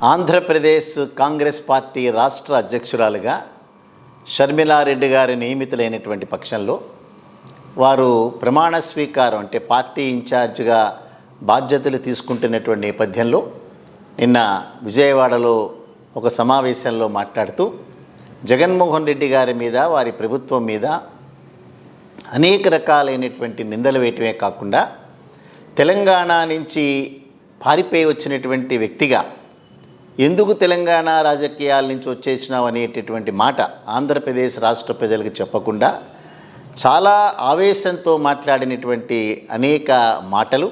Andhra Pradesh Congress party రాష్ట్ర అధ్యక్షురాలుగా షర్మిలారెడ్డి గారి నియమితులైనటువంటి పక్షంలో వారు ప్రమాణ స్వీకారం అంటే పార్టీ ఇన్ఛార్జిగా బాధ్యతలు తీసుకుంటున్నటువంటి నేపథ్యంలో నిన్న విజయవాడలో ఒక సమావేశంలో మాట్లాడుతూ జగన్మోహన్ రెడ్డి గారి మీద వారి ప్రభుత్వం మీద అనేక రకాలైనటువంటి నిందలు వేయటమే కాకుండా తెలంగాణ నుంచి పారిపోయి వచ్చినటువంటి వ్యక్తిగా ఎందుకు తెలంగాణ రాజకీయాల నుంచి వచ్చేసినావు అనేటటువంటి మాట ఆంధ్రప్రదేశ్ రాష్ట్ర ప్రజలకు చెప్పకుండా చాలా ఆవేశంతో మాట్లాడినటువంటి అనేక మాటలు,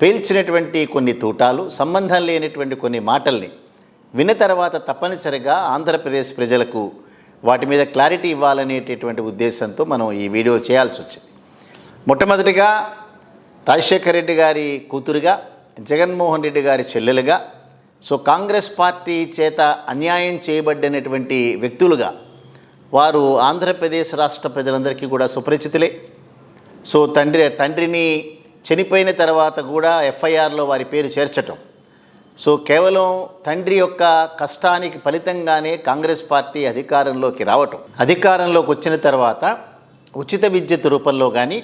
పేల్చినటువంటి కొన్ని తూటాలు, సంబంధం లేనటువంటి కొన్ని మాటల్ని విన్న తర్వాత తప్పనిసరిగా ఆంధ్రప్రదేశ్ ప్రజలకు వాటి మీద క్లారిటీ ఇవ్వాలనేటటువంటి ఉద్దేశంతో మనం ఈ వీడియో చేయాల్సి వచ్చింది. మొట్టమొదటిగా రాజశేఖర రెడ్డి గారి కూతురుగా, జగన్మోహన్ రెడ్డి గారి చెల్లెలుగా, కాంగ్రెస్ పార్టీ చేత అన్యాయం చేయబడినటువంటి వ్యక్తులుగా వారు ఆంధ్రప్రదేశ్ రాష్ట్ర ప్రజలందరికీ కూడా సుపరిచితులే. తండ్రిని చనిపోయిన తర్వాత కూడా ఎఫ్ఐఆర్లో వారి పేరు చేర్చటం, కేవలం తండ్రి యొక్క కష్టానికి ఫలితంగానే కాంగ్రెస్ పార్టీ అధికారంలోకి రావటం, అధికారంలోకి వచ్చిన తర్వాత ఉచిత విద్యుత్ రూపంలో కానీ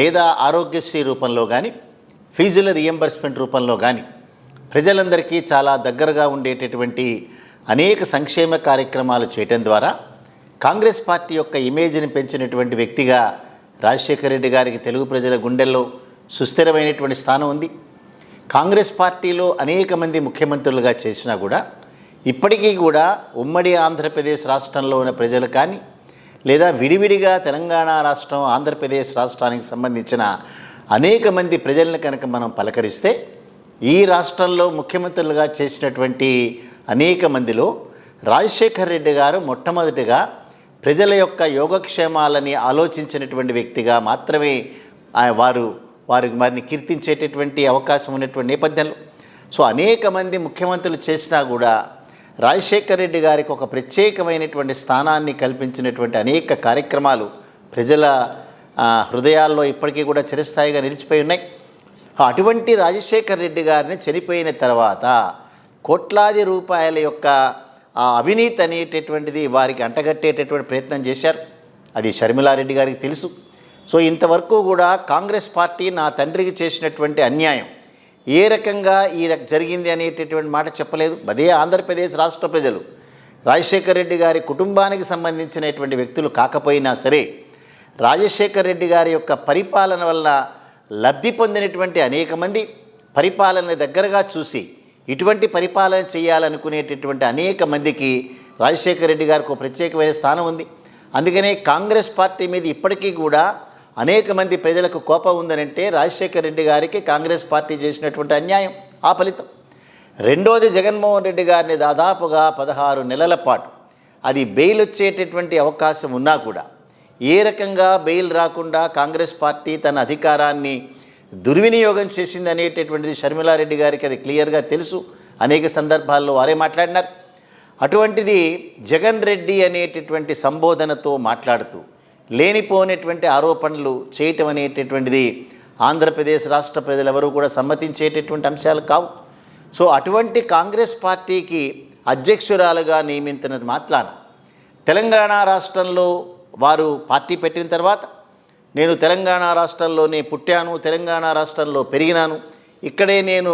లేదా ఆరోగ్యశ్రీ రూపంలో కానీ ఫీజుల రియంబర్స్మెంట్ రూపంలో కానీ ప్రజలందరికీ చాలా దగ్గరగా ఉండేటటువంటి అనేక సంక్షేమ కార్యక్రమాలు చేయటం ద్వారా కాంగ్రెస్ పార్టీ యొక్క ఇమేజ్ని పెంచినటువంటి వ్యక్తిగా రాజశేఖర రెడ్డి గారికి తెలుగు ప్రజల గుండెల్లో సుస్థిరమైనటువంటి స్థానం ఉంది. కాంగ్రెస్ పార్టీలో అనేక మంది ముఖ్యమంత్రులుగా చేసినా కూడా ఇప్పటికీ కూడా ఉమ్మడి ఆంధ్రప్రదేశ్ రాష్ట్రంలో ఉన్న ప్రజలు కానీ లేదా విడివిడిగా తెలంగాణ రాష్ట్రం, ఆంధ్రప్రదేశ్ రాష్ట్రానికి సంబంధించిన అనేక మంది ప్రజలను కనుక మనం పలకరిస్తే ఈ రాష్ట్రంలో ముఖ్యమంత్రులుగా చేసినటువంటి అనేక మందిలో రాజశేఖర రెడ్డి గారు మొట్టమొదటిగా ప్రజల యొక్క యోగక్షేమాలని ఆలోచించినటువంటి వ్యక్తిగా మాత్రమే వారిని కీర్తించేటటువంటి అవకాశం ఉన్నటువంటి నేపథ్యంలో అనేక మంది ముఖ్యమంత్రులు చేసినా కూడా రాజశేఖర రెడ్డి గారికి ఒక ప్రత్యేకమైనటువంటి స్థానాన్ని కల్పించినటువంటి అనేక కార్యక్రమాలు ప్రజల హృదయాల్లో ఇప్పటికీ కూడా చిరస్థాయిగా నిలిచిపోయి ఉన్నాయి. అటువంటి రాజశేఖర రెడ్డి గారిని చనిపోయిన తర్వాత కోట్లాది రూపాయల యొక్క అవినీతి అనేటటువంటిది వారికి అంటగట్టేటటువంటి ప్రయత్నం చేశారు. అది షర్మిలారెడ్డి గారికి తెలుసు. ఇంతవరకు కూడా కాంగ్రెస్ పార్టీ నా తండ్రికి చేసినటువంటి అన్యాయం ఏ రకంగా జరిగింది అనేటటువంటి మాట చెప్పలేదు. అదే ఆంధ్రప్రదేశ్ రాష్ట్ర ప్రజలు రాజశేఖర రెడ్డి గారి కుటుంబానికి సంబంధించినటువంటి వ్యక్తులు కాకపోయినా సరే రాజశేఖర రెడ్డి గారి యొక్క పరిపాలన వల్ల లబ్ధి పొందినటువంటి అనేక మంది, పరిపాలన దగ్గరగా చూసి ఇటువంటి పరిపాలన చేయాలనుకునేటటువంటి అనేక మందికి రాజశేఖర రెడ్డి గారికి ఒక ప్రత్యేకమైన స్థానం ఉంది. అందుకనే కాంగ్రెస్ పార్టీ మీద ఇప్పటికీ కూడా అనేక మంది ప్రజలకు కోపం ఉందనంటే రాజశేఖర రెడ్డి గారికి కాంగ్రెస్ పార్టీ చేసినటువంటి అన్యాయం ఆ ఫలితం. రెండోది, జగన్మోహన్ రెడ్డి గారిని దాదాపుగా 16 నెలల పాటు అది బెయిల్ వచ్చేటటువంటి అవకాశం ఉన్నా కూడా ఏ రకంగా బెయిల్ రాకుండా కాంగ్రెస్ పార్టీ తన అధికారాన్ని దుర్వినియోగం చేసింది అనేటటువంటిది షర్మిలారెడ్డి గారికి అది క్లియర్గా తెలుసు. అనేక సందర్భాల్లో వారే మాట్లాడినారు. అటువంటిది జగన్ రెడ్డి అనేటటువంటి సంబోధనతో మాట్లాడుతూ లేనిపోయినటువంటి ఆరోపణలు చేయటం అనేటటువంటిది ఆంధ్రప్రదేశ్ రాష్ట్ర ప్రజలెవరూ కూడా సమ్మతించేటటువంటి అంశాలు కావు. అటువంటి కాంగ్రెస్ పార్టీకి అధ్యక్షురాలుగా నియమించినది మాట్లాడ తెలంగాణ రాష్ట్రంలో వారు పార్టీ పెట్టిన తర్వాత నేను తెలంగాణ రాష్ట్రంలోనే పుట్టాను, తెలంగాణ రాష్ట్రంలో పెరిగినాను, ఇక్కడే నేను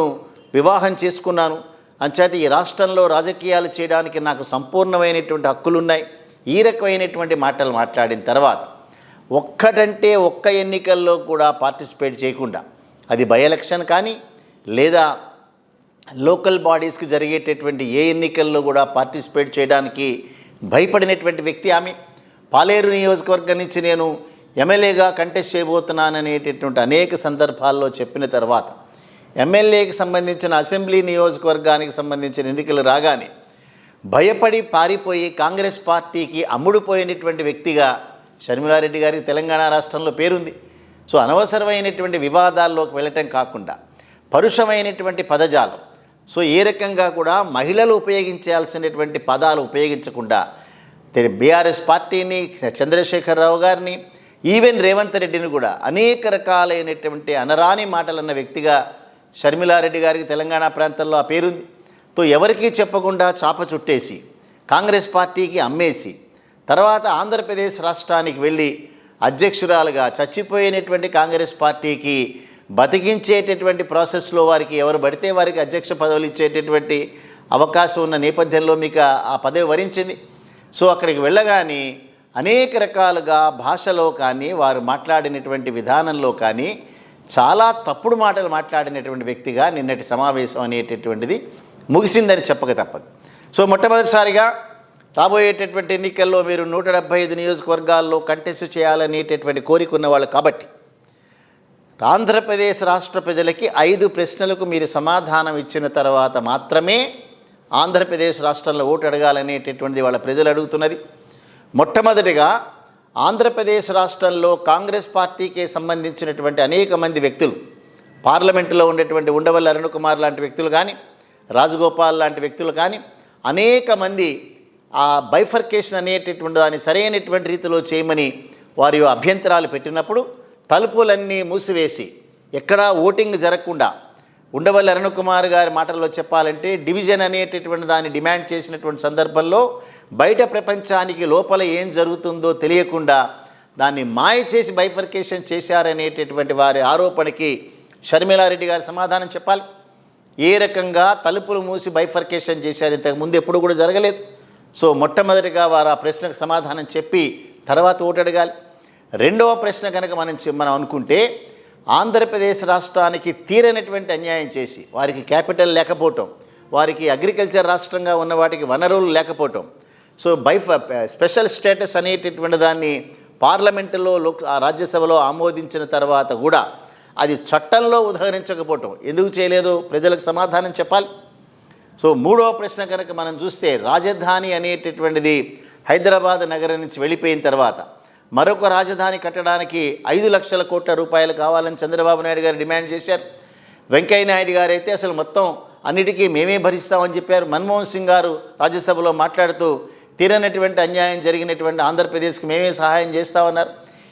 వివాహం చేసుకున్నాను, అంచేత ఈ రాష్ట్రంలో రాజకీయాలు చేయడానికి నాకు సంపూర్ణమైనటువంటి హక్కులున్నాయి, ఈ రకమైనటువంటి మాటలు మాట్లాడిన తర్వాత ఒక్క ఎన్నికల్లో కూడా పార్టిసిపేట్ చేయకుండా, అది బై ఎలక్షన్ కానీ లేదా లోకల్ బాడీస్కి జరిగేటటువంటి ఏ ఎన్నికల్లో కూడా పార్టిసిపేట్ చేయడానికి భయపడినటువంటి వ్యక్తి ఆమె. పాలేరు నియోజకవర్గం నుంచి నేను ఎమ్మెల్యేగా కంటెస్ట్ చేయబోతున్నాననేటటువంటి అనేక సందర్భాల్లో చెప్పిన తర్వాత ఎమ్మెల్యేకి సంబంధించిన అసెంబ్లీ నియోజకవర్గానికి సంబంధించిన ఎన్నికలు రాగానే భయపడి పారిపోయి కాంగ్రెస్ పార్టీకి అమ్ముడుపోయినటువంటి వ్యక్తిగా షర్మిలారెడ్డి గారికి తెలంగాణ రాష్ట్రంలో పేరుంది. అనవసరమైనటువంటి వివాదాల్లోకి వెళ్ళటం కాకుండా పరుషమైనటువంటి పదజాలం, ఏ రకంగా కూడా మహిళలు ఉపయోగించాల్సినటువంటి పదాలు ఉపయోగించకుండా బీఆర్ఎస్ పార్టీని, చంద్రశేఖరరావు గారిని, ఈవెన్ రేవంత్ రెడ్డిని కూడా అనేక రకాలైనటువంటి అనరాని మాటలన్న వ్యక్తిగా షర్మిలారెడ్డి గారికి తెలంగాణ ప్రాంతంలో ఆ పేరుంది. ఎవరికీ చెప్పకుండా చాప చుట్టేసి కాంగ్రెస్ పార్టీకి అమ్మేసి తర్వాత ఆంధ్రప్రదేశ్ రాష్ట్రానికి వెళ్ళి అధ్యక్షురాలుగా చచ్చిపోయినటువంటి కాంగ్రెస్ పార్టీకి బతికించేటటువంటి ప్రాసెస్లో వారికి ఎవరు పడితే వారికి అధ్యక్ష పదవులు ఇచ్చేటటువంటి అవకాశం ఉన్న నేపథ్యంలో మీకు ఆ పదవి వరించింది. సో అక్కడికి వెళ్ళగానే అనేక రకాలుగా భాషలో కానీ వారు మాట్లాడినటువంటి విధానంలో కానీ చాలా తప్పుడు మాటలు మాట్లాడినటువంటి వ్యక్తిగా నిన్నటి సమావేశం అనేటటువంటిది ముగిసిందని చెప్పక తప్పదు. సో మొట్టమొదటిసారిగా రాబోయేటటువంటి ఎన్నికల్లో మీరు 175 నియోజకవర్గాల్లో కంటెస్ట్ చేయాలనేటటువంటి కోరిక ఉన్నవాళ్ళు కాబట్టి ఆంధ్రప్రదేశ్ రాష్ట్ర ప్రజలకి 5 ప్రశ్నలకు మీరు సమాధానం ఇచ్చిన తర్వాత మాత్రమే ఆంధ్రప్రదేశ్ రాష్ట్రంలో ఓటు అడగాలనేటటువంటిది వాళ్ళ ప్రజలు అడుగుతున్నది. మొట్టమొదటిగా ఆంధ్రప్రదేశ్ రాష్ట్రంలో కాంగ్రెస్ పార్టీకి సంబంధించినటువంటి అనేక మంది వ్యక్తులు, పార్లమెంటులో ఉండేటువంటి ఉండవల్లి అరుణ్ కుమార్ లాంటి వ్యక్తులు కానీ, రాజగోపాల్ లాంటి వ్యక్తులు కానీ అనేక మంది ఆ బైఫర్కేషన్ అనేటటువంటి దాన్ని సరైనటువంటి రీతిలో చేయమని వారి అభ్యంతరాలు పెట్టినప్పుడు తలుపులన్నీ మూసివేసి ఎక్కడా ఓటింగ్ జరగకుండా ఉండవల్లి అరుణ్ కుమార్ గారి మాటల్లో చెప్పాలంటే డివిజన్ అనేటటువంటి దాన్ని డిమాండ్ చేసినటువంటి సందర్భంలో బయట ప్రపంచానికి లోపల ఏం జరుగుతుందో తెలియకుండా దాన్ని మాయ చేసి బైఫర్కేషన్ చేశారనేటటువంటి వారి ఆరోపణకి షర్మిలారెడ్డి గారి సమాధానం చెప్పాలి. ఏ రకంగా తలుపులు మూసి బైఫర్కేషన్ చేశారు ఇంతకుముందు ఎప్పుడు కూడా జరగలేదు. సో మొట్టమొదటిగా వారు ఆ ప్రశ్నకు సమాధానం చెప్పి తర్వాత ఓటు అడగాలి. రెండవ ప్రశ్న కనుక మనం అనుకుంటే ఆంధ్రప్రదేశ్ రాష్ట్రానికి తీరనటువంటి అన్యాయం చేసి వారికి క్యాపిటల్ లేకపోవటం, వారికి అగ్రికల్చర్ రాష్ట్రంగా ఉన్న వాటికి వనరులు లేకపోవటం, సో స్పెషల్ స్టేటస్ అనేటటువంటి దాన్ని పార్లమెంటులో రాజ్యసభలో ఆమోదించిన తర్వాత కూడా అది చట్టంలో ఉదహరించకపోవటం ఎందుకు చేయలేదో ప్రజలకు సమాధానం చెప్పాలి. సో మూడవ ప్రశ్న కనుక మనం చూస్తే రాజధాని అనేటటువంటిది హైదరాబాద్ నగరం నుంచి వెళ్ళిపోయిన తర్వాత మరొక రాజధాని కట్టడానికి 5 లక్షల కోట్ల రూపాయలు కావాలని చంద్రబాబు నాయుడు గారు డిమాండ్ చేశారు. వెంకయ్య నాయుడు గారు అయితే అసలు మొత్తం అన్నిటికీ మేమే భరిస్తామని చెప్పారు. మన్మోహన్ సింగ్ గారు రాజ్యసభలో మాట్లాడుతూ తీరనటువంటి అన్యాయం జరిగినటువంటి ఆంధ్రప్రదేశ్కి మేమే సహాయం చేస్తామన్నారు.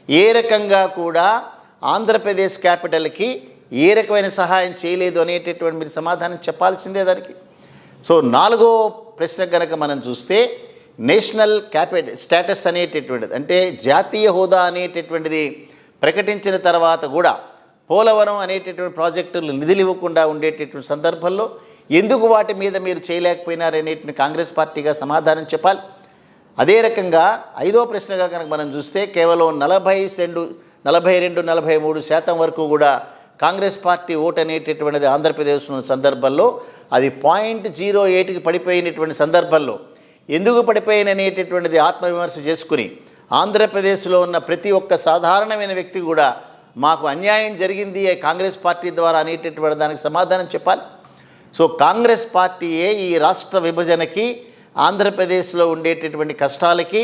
ఏ రకంగా కూడా ఆంధ్రప్రదేశ్ క్యాపిటల్కి ఏ రకమైన సహాయం చేయలేదు అనేటటువంటి మీరు సమాధానం చెప్పాల్సిందే దానికి. సో నాలుగో ప్రశ్న కనుక మనం చూస్తే నేషనల్ క్యాపిటల్ స్టేటస్ అనేటటువంటిది అంటే జాతీయ హోదా అనేటటువంటిది ప్రకటించిన తర్వాత కూడా పోలవరం అనేటటువంటి ప్రాజెక్టులు నిధులు ఇవ్వకుండా ఉండేటటువంటి సందర్భంలో ఎందుకు వాటి మీద మీరు చేయలేకపోయినారనేటువంటి కాంగ్రెస్ పార్టీగా సమాధానం చెప్పాలి. అదే రకంగా ఐదో ప్రశ్నగా కనుక మనం చూస్తే కేవలం 42-43% వరకు కూడా కాంగ్రెస్ పార్టీ ఓటు అనేటటువంటిది ఆంధ్రప్రదేశ్ ఉన్న సందర్భంలో అది 0.08కి పడిపోయినటువంటి సందర్భంలో ఎందుకు పడిపోయిననేటటువంటిది ఆత్మవిమర్శ చేసుకుని ఆంధ్రప్రదేశ్లో ఉన్న ప్రతి ఒక్క సాధారణమైన వ్యక్తి కూడా మాకు అన్యాయం జరిగింది కాంగ్రెస్ పార్టీ ద్వారా అనేటటువంటి దానికి సమాధానం చెప్పాలి. సో కాంగ్రెస్ పార్టీయే ఈ రాష్ట్ర విభజనకి ఆంధ్రప్రదేశ్లో ఉండేటటువంటి కష్టాలకి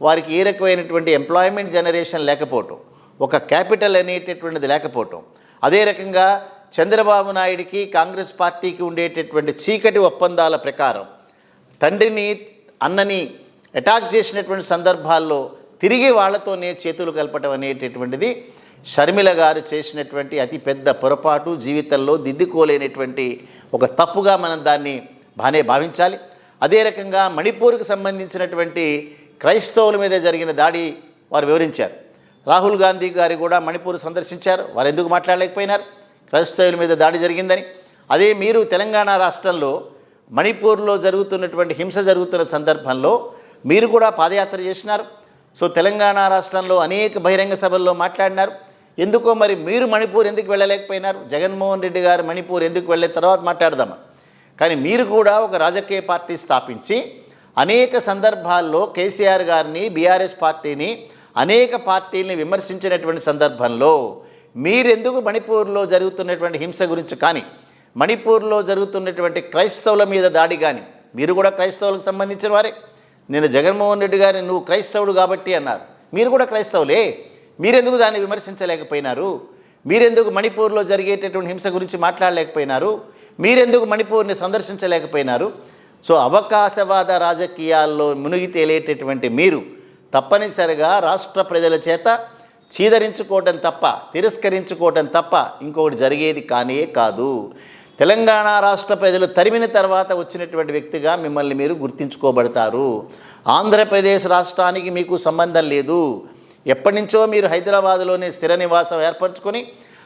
వారికి ఏ రకమైనటువంటి ఎంప్లాయ్మెంట్ జనరేషన్ లేకపోవటం, ఒక క్యాపిటల్ అనేటటువంటిది లేకపోవటం, అదే రకంగా చంద్రబాబు నాయుడికి కాంగ్రెస్ పార్టీకి ఉండేటటువంటి చీకటి ఒప్పందాల ప్రకారం తండ్రిని అన్నని అటాక్ చేసినటువంటి సందర్భాల్లో తిరిగి వాళ్లతోనే చేతులు కలపటం అనేటటువంటిది షర్మిల గారు చేసినటువంటి అతిపెద్ద పొరపాటు, జీవితంలో దిద్దుకోలేనటువంటి ఒక తప్పుగా మనం దాన్ని భావించాలి. అదే రకంగా మణిపూర్కి సంబంధించినటువంటి క్రైస్తవుల మీద జరిగిన దాడి వారు వివరించారు. రాహుల్ గాంధీ గారు కూడా మణిపూర్ సందర్శించారు. వారు ఎందుకు మాట్లాడలేకపోయినారు క్రైస్తవుల మీద దాడి జరిగిందని? అదే మీరు తెలంగాణ రాష్ట్రంలో మణిపూర్లో జరుగుతున్నటువంటి హింస జరుగుతున్న సందర్భంలో మీరు కూడా పాదయాత్ర చేసినారు. సో తెలంగాణ రాష్ట్రంలో అనేక బహిరంగ సభల్లో మాట్లాడినారు. ఎందుకో మరి మీరు మణిపూర్ ఎందుకు వెళ్ళలేకపోయినారు? జగన్మోహన్ రెడ్డి గారు మణిపూర్ ఎందుకు వెళ్ళిన తర్వాత మాట్లాడదామా. కానీ మీరు కూడా ఒక రాజకీయ పార్టీ స్థాపించి అనేక సందర్భాల్లో కేసీఆర్ గారిని, బీఆర్ఎస్ పార్టీని, అనేక పార్టీల్ని విమర్శించినటువంటి సందర్భంలో మీరెందుకు మణిపూర్లో జరుగుతున్నటువంటి హింస గురించి కానీ, మణిపూర్లో జరుగుతున్నటువంటి క్రైస్తవుల మీద దాడి కానీ, మీరు కూడా క్రైస్తవులకు సంబంధించిన వారే. నేను జగన్మోహన్ రెడ్డి గారిని నువ్వు క్రైస్తవుడు కాబట్టి అన్నారు. మీరు కూడా క్రైస్తవులే. మీరెందుకు దాన్ని విమర్శించలేకపోయినారు? మీరెందుకు మణిపూర్లో జరిగేటటువంటి హింస గురించి మాట్లాడలేకపోయినారు? మీరెందుకు మణిపూర్ని సందర్శించలేకపోయినారు? సో అవకాశవాద రాజకీయాల్లో మునిగి తేలేటటువంటి మీరు తప్పనిసరిగా రాష్ట్ర ప్రజల చేత చీదరించుకోవటం తప్ప, తిరస్కరించుకోవటం తప్ప ఇంకొకటి జరిగేది కానే కాదు. తెలంగాణ రాష్ట్ర ప్రజలు తరిమిన తర్వాత వచ్చినటువంటి వ్యక్తిగా మిమ్మల్ని మీరు గుర్తించుకోబడతారు. ఆంధ్రప్రదేశ్ రాష్ట్రానికి మీకు సంబంధం లేదు. ఎప్పటి నుంచో మీరు హైదరాబాదులోనే స్థిర నివాసం ఏర్పరచుకొని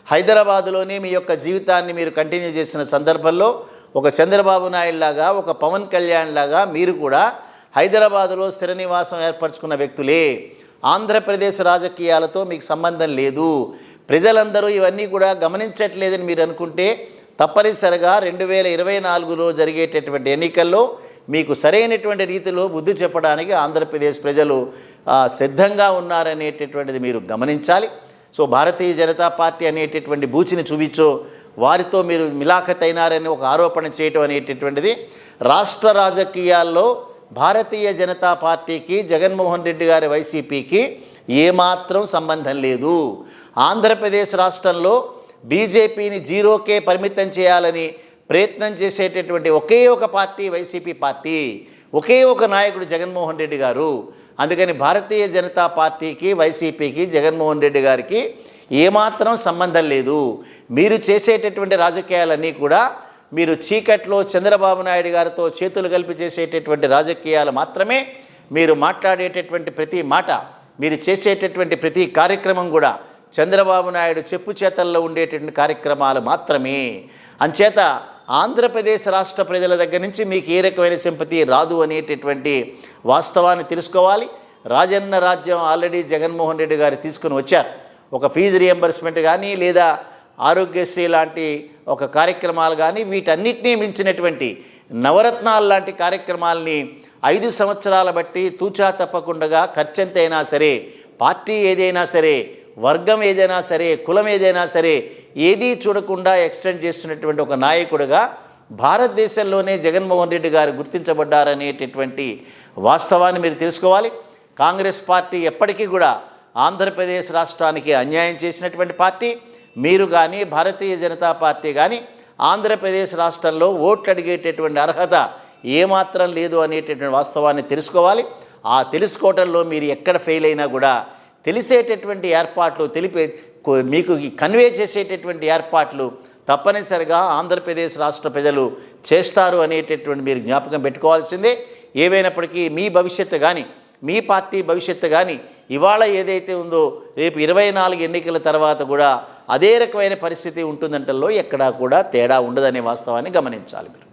హైదరాబాదులోనే మీ యొక్క జీవితాన్ని మీరు కంటిన్యూ చేసిన సందర్భంలో ఒక చంద్రబాబు నాయుడు లాగా, ఒక పవన్ కళ్యాణ్ లాగా మీరు కూడా హైదరాబాదులో స్థిర నివాసం ఏర్పరచుకున్న వ్యక్తులే. ఆంధ్రప్రదేశ్ రాజకీయాలతో మీకు సంబంధం లేదు. ప్రజలందరూ ఇవన్నీ కూడా గమనించట్లేదని మీరు అనుకుంటే తప్పనిసరిగా 2024లో జరిగేటటువంటి ఎన్నికల్లో మీకు సరైనటువంటి రీతిలో బుద్ధి చెప్పడానికి ఆంధ్రప్రదేశ్ ప్రజలు సిద్ధంగా ఉన్నారనేటటువంటిది మీరు గమనించాలి. సో భారతీయ జనతా పార్టీ అనేటటువంటి బూచిని చూపించో వారితో మీరు మిలాఖత్ అయినారని ఒక ఆరోపణ చేయటం అనేటటువంటిది రాష్ట్ర రాజకీయాల్లో భారతీయ జనతా పార్టీకి, జగన్మోహన్ రెడ్డి గారి వైసీపీకి ఏమాత్రం సంబంధం లేదు. ఆంధ్రప్రదేశ్ రాష్ట్రంలో బీజేపీని జీరోకే పరిమితం చేయాలని ప్రయత్నం చేసేటటువంటి ఒకే ఒక పార్టీ వైసీపీ పార్టీ, ఒకే ఒక నాయకుడు జగన్మోహన్ రెడ్డి గారు. అందుకని భారతీయ జనతా పార్టీకి, వైసీపీకి, జగన్మోహన్ రెడ్డి గారికి ఏమాత్రం సంబంధం లేదు. మీరు చేసేటటువంటి రాజకీయాలన్నీ కూడా మీరు చీకట్లో చంద్రబాబు నాయుడు గారితో చేతులు కలిపి చేసేటటువంటి రాజకీయాలు మాత్రమే. మీరు మాట్లాడేటటువంటి ప్రతి మాట, మీరు చేసేటటువంటి ప్రతి కార్యక్రమం కూడా చంద్రబాబు నాయుడు చెప్పు చేతల్లో ఉండేటటువంటి కార్యక్రమాలు మాత్రమే. అంచేత ఆంధ్రప్రదేశ్ రాష్ట్ర ప్రజల దగ్గర నుంచి మీకు ఏ రకమైన సింపతి రాదు అనేటటువంటి వాస్తవాన్ని తెలుసుకోవాలి. రాజన్న రాజ్యం ఆల్రెడీ జగన్మోహన్ రెడ్డి గారు తీసుకుని వచ్చారు. ఒక ఫీజు రియంబర్స్మెంట్ కానీ, లేదా ఆరోగ్యశ్రీ లాంటి ఒక కార్యక్రమాలు కానీ, వీటన్నిటినీ మించినటువంటి నవరత్నాలు లాంటి కార్యక్రమాలని 5 సంవత్సరాల బట్టి తూచా తప్పకుండా ఖర్చంతైనా సరే, పార్టీ ఏదైనా సరే, వర్గం ఏదైనా సరే, కులం ఏదైనా సరే, ఏదీ చూడకుండా ఎక్స్టెండ్ చేస్తున్నటువంటి ఒక నాయకుడిగా భారతదేశంలోనే జగన్మోహన్ రెడ్డి గారు గుర్తించబడ్డారనేటటువంటి వాస్తవాన్ని మీరు తెలుసుకోవాలి. కాంగ్రెస్ పార్టీ ఎప్పటికీ కూడా ఆంధ్రప్రదేశ్ రాష్ట్రానికి అన్యాయం చేసినటువంటి పార్టీ. మీరు కానీ, భారతీయ జనతా పార్టీ కానీ ఆంధ్రప్రదేశ్ రాష్ట్రంలో ఓట్లు అడిగేటటువంటి అర్హత ఏమాత్రం లేదు అనేటటువంటి వాస్తవాన్ని తెలుసుకోవాలి. ఆ తెలుసుకోవటంలో మీరు ఎక్కడ ఫెయిల్ అయినా కూడా తెలిసేటటువంటి ఏర్పాట్లు మీకు కన్వే చేసేటటువంటి ఏర్పాట్లు తప్పనిసరిగా ఆంధ్రప్రదేశ్ రాష్ట్ర ప్రజలు చేస్తారు అనేటటువంటి మీరు జ్ఞాపకం పెట్టుకోవాల్సిందే. ఏవైనప్పటికీ మీ భవిష్యత్తు కానీ, మీ పార్టీ భవిష్యత్తు కానీ ఇవాళ ఏదైతే ఉందో రేపు 24 ఎన్నికల తర్వాత కూడా అదే రకమైన పరిస్థితి ఉంటుందంటల్లో ఎక్కడా కూడా తేడా ఉండదనే వాస్తవాన్ని గమనించాలి మీరు.